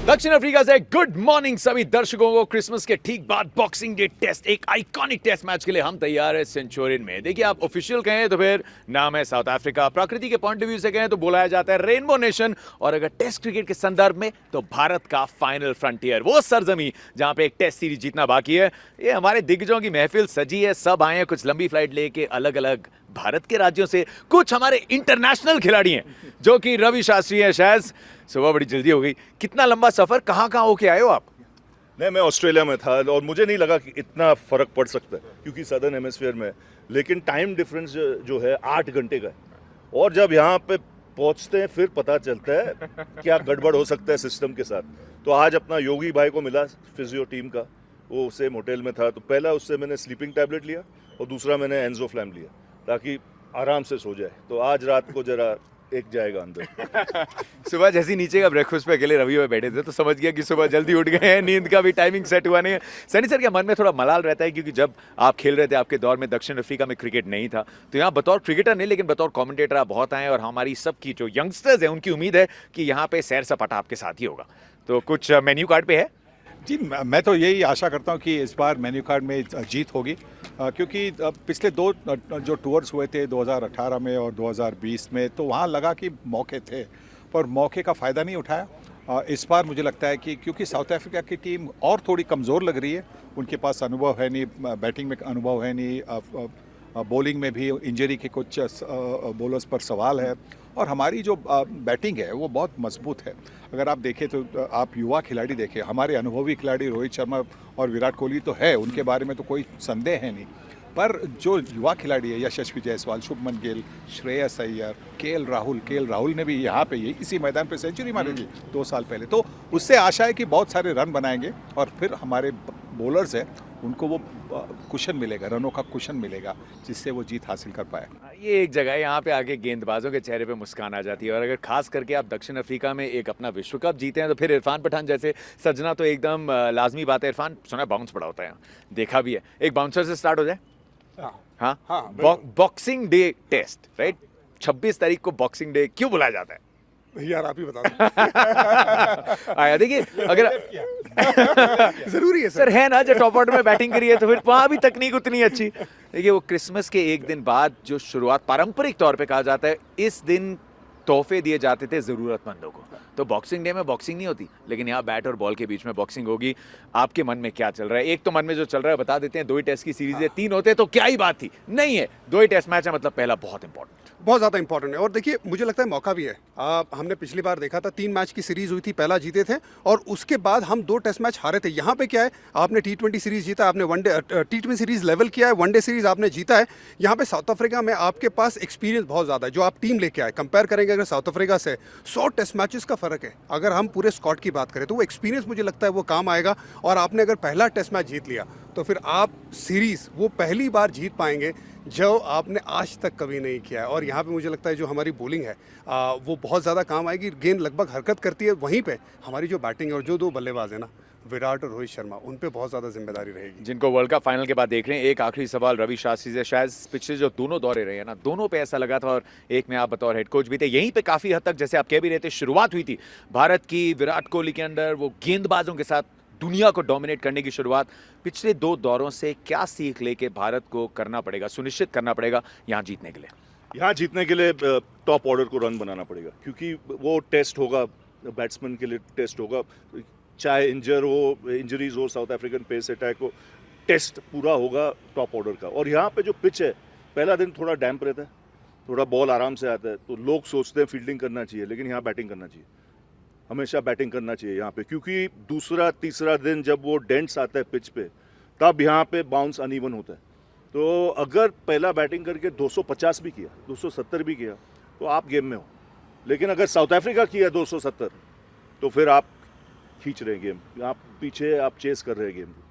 दक्षिण अफ्रीका से good morning सभी दर्शकों को। क्रिसमस के ठीक बाद बॉक्सिंग डे टेस्ट, एक आइकॉनिक टेस्ट मैच के लिए हम तैयार है सेंचुरियन में। देखिए, आप ऑफिशियल कहें तो फिर नाम है साउथ अफ्रीका, प्रकृति के पॉइंट ऑफ व्यू से कहें तो बुलाया जाता है रेनबो नेशन, और अगर टेस्ट क्रिकेट के संदर्भ में तो भारत का फाइनल फ्रंटियर, वो सरजमी जहां पे एक टेस्ट सीरीज जीतना बाकी है। ये हमारे दिग्गजों की महफिल सजी है, सब आए हैं, कुछ लंबी फ्लाइट लेके अलग अलग भारत के राज्यों से, कुछ हमारे इंटरनेशनल खिलाड़ी हैं जो कि रवि शास्त्री हैं। शायद सुबह बड़ी जल्दी हो गई, कितना लंबा सफर, कहां कहां होके आए हो आप? नहीं, मैं ऑस्ट्रेलिया में था और मुझे नहीं लगा कि इतना फ़र्क पड़ सकता है क्योंकि सदर्न हेमिस्फीयर में, लेकिन टाइम डिफरेंस जो है 8 घंटे का है। और जब यहाँ पे पहुँचते हैं फिर पता चलता है क्या गड़बड़ हो सकता है सिस्टम के साथ। तो आज अपना योगी भाई को मिला, फिजियो टीम का, वो सेम होटल में था, तो पहला उससे मैंने स्लीपिंग टैबलेट लिया और दूसरा मैंने एंजोफ्लैम लिया ताकि आराम से सो जाए। तो आज रात को जरा एक जाएगा अंदर। सुबह जैसे ही नीचे का ब्रेकफास्ट पे अकेले रवि में बैठे थे तो समझ गया कि सुबह जल्दी उठ गए हैं, नींद का भी टाइमिंग सेट हुआ नहीं है। सनी सर के मन में थोड़ा मलाल रहता है क्योंकि जब आप खेल रहे थे आपके दौर में दक्षिण अफ्रीका में क्रिकेट नहीं था, तो यहाँ बतौर क्रिकेटर नहीं लेकिन बतौर कमेंटेटर आप बहुत आए, और हमारी सबकी जो यंगस्टर्स हैं उनकी उम्मीद है कि यहाँ पे सैर सपाटा आपके साथ ही होगा। तो कुछ मेन्यू कार्ड पे है? जी, मैं तो यही आशा करता हूँ कि इस बार मेन्यू कार्ड में जीत होगी, क्योंकि पिछले दो जो टूर्स हुए थे 2018 में और 2020 में, तो वहाँ लगा कि मौके थे पर मौके का फ़ायदा नहीं उठाया। इस बार मुझे लगता है कि क्योंकि साउथ अफ्रीका की टीम और थोड़ी कमज़ोर लग रही है, उनके पास अनुभव है नहीं, बैटिंग में अनुभव है नहीं, बॉलिंग में भी इंजरी के कुछ बॉलर्स पर सवाल है, और हमारी जो बैटिंग है वो बहुत मजबूत है। अगर आप देखें तो आप युवा खिलाड़ी देखें, हमारे अनुभवी खिलाड़ी रोहित शर्मा और विराट कोहली तो है, उनके बारे में तो कोई संदेह है नहीं, पर जो युवा खिलाड़ी है यशस्वी जायसवाल, शुभमन गिल, श्रेयस अय्यर, के एल राहुल ने भी यहाँ पे इसी मैदान पे सेंचुरी मारी थी 2 साल पहले। तो उससे आशा है कि बहुत सारे रन बनाएंगे और फिर हमारे बॉलर्स हैं उनको वो कुशन मिलेगा, रनों का कुशन मिलेगा, जिससे वो जीत हासिल कर पाए। ये एक जगह है यहाँ पे आके गेंदबाजों के चेहरे पे मुस्कान आ जाती है, और अगर खास करके आप दक्षिण अफ्रीका में एक अपना विश्व कप जीते हैं तो फिर इरफान पठान जैसे सजना तो एकदम लाजमी बात है। इरफान, सुना बाउंस बड़ा होता है यहाँ, देखा भी है। एक बाउंसर से स्टार्ट हो जाए। हाँ, बॉक्सिंग डे टेस्ट, राइट? 26 तारीख को बॉक्सिंग डे क्यों बुलाया जाता है? यार आप ही बता दो। आया देखिए, अगर जरूरी है सर है ना, जब टॉप ऑर्डर में बैटिंग करी है तो फिर वहां भी तकनीक उतनी अच्छी। देखिए, वो क्रिसमस के एक दिन बाद जो शुरुआत पारंपरिक तौर पे कहा जाता है, इस दिन तोहफे दिए जाते थे जरूरतमंदों को। तो बॉक्सिंग डे में बॉक्सिंग नहीं होती, लेकिन यहाँ बैट और बॉल के बीच में बॉक्सिंग होगी। आपके मन में क्या चल रहा है? एक तो मन में जो चल रहा है बता देते हैं, 2 ही टेस्ट की सीरीज है, 3 होते तो क्या ही बात थी, नहीं है, 2 ही टेस्ट मैच है, मतलब पहला बहुत इंपॉर्टेंट, बहुत ज़्यादा इंपॉर्टेंट है। और देखिए, मुझे लगता है मौका भी है। हमने पिछली बार देखा था 3 मैच की सीरीज हुई थी, पहला जीते थे और उसके बाद हम 2 टेस्ट मैच हारे थे। यहाँ पे क्या है, आपने T20 सीरीज जीता, आपने वनडे T20 सीरीज लेवल किया है, वनडे सीरीज आपने जीता है। यहाँ पे साउथ अफ्रीका में आपके पास एक्सपीरियंस बहुत ज़्यादा है जो आप टीम लेके आए। कंपेयर करेंगे अगर साउथ अफ्रीका से, 100 टेस्ट मैचेस का फ़र्क है। अगर हम पूरे स्क्वाड की बात करें तो वो एक्सपीरियंस मुझे लगता है वो काम आएगा, और आपने अगर पहला टेस्ट मैच जीत लिया तो फिर आप सीरीज़ वो पहली बार जीत पाएंगे जो आपने आज तक कभी नहीं किया है। और यहाँ पे मुझे लगता है जो हमारी बॉलिंग है वो बहुत ज़्यादा काम आएगी। गेंद लगभग हरकत करती है, वहीं पे हमारी जो बैटिंग है और जो 2 बल्लेबाज है ना, विराट और रोहित शर्मा, उन पे बहुत ज़्यादा जिम्मेदारी रहेगी, जिनको वर्ल्ड कप फाइनल के बाद देख रहे हैं। एक आखिरी सवाल रवि शास्त्री से, शायद पिछले जो दोनों दौरे रहे हैं ना, दोनों पे ऐसा लगा था, और एक में आप बतौर हेड कोच भी थे, यहीं पे काफ़ी हद तक जैसे आप कह भी रहे थे शुरुआत हुई थी भारत की विराट कोहली के अंदर, वो गेंदबाजों के साथ दुनिया को डोमिनेट करने की शुरुआत। पिछले 2 दौरों से क्या सीख लेके भारत को करना पड़ेगा, सुनिश्चित करना पड़ेगा यहाँ जीतने के लिए? यहाँ जीतने के लिए टॉप ऑर्डर को रन बनाना पड़ेगा, क्योंकि वो टेस्ट होगा, बैट्समैन के लिए टेस्ट होगा, चाहे इंजरीज हो, साउथ अफ्रीकन पेस अटैक हो, टेस्ट पूरा होगा टॉप ऑर्डर का। और यहाँ पे जो पिच है, पहला दिन थोड़ा डैम्प रहता है, थोड़ा बॉल आराम से आता है, तो लोग सोचते हैं फील्डिंग करना चाहिए, लेकिन यहाँ बैटिंग करना चाहिए, हमेशा बैटिंग करना चाहिए यहाँ पे, क्योंकि दूसरा तीसरा दिन जब वो डेंट्स आता है पिच पे, तब यहाँ पे बाउंस अनइवन होता है। तो अगर पहला बैटिंग करके 250 भी किया, 270 भी किया, तो आप गेम में हो। लेकिन अगर साउथ अफ्रीका किया 270, तो फिर आप खींच रहे हैं गेम, आप पीछे आप चेस कर रहे हैं गेम को।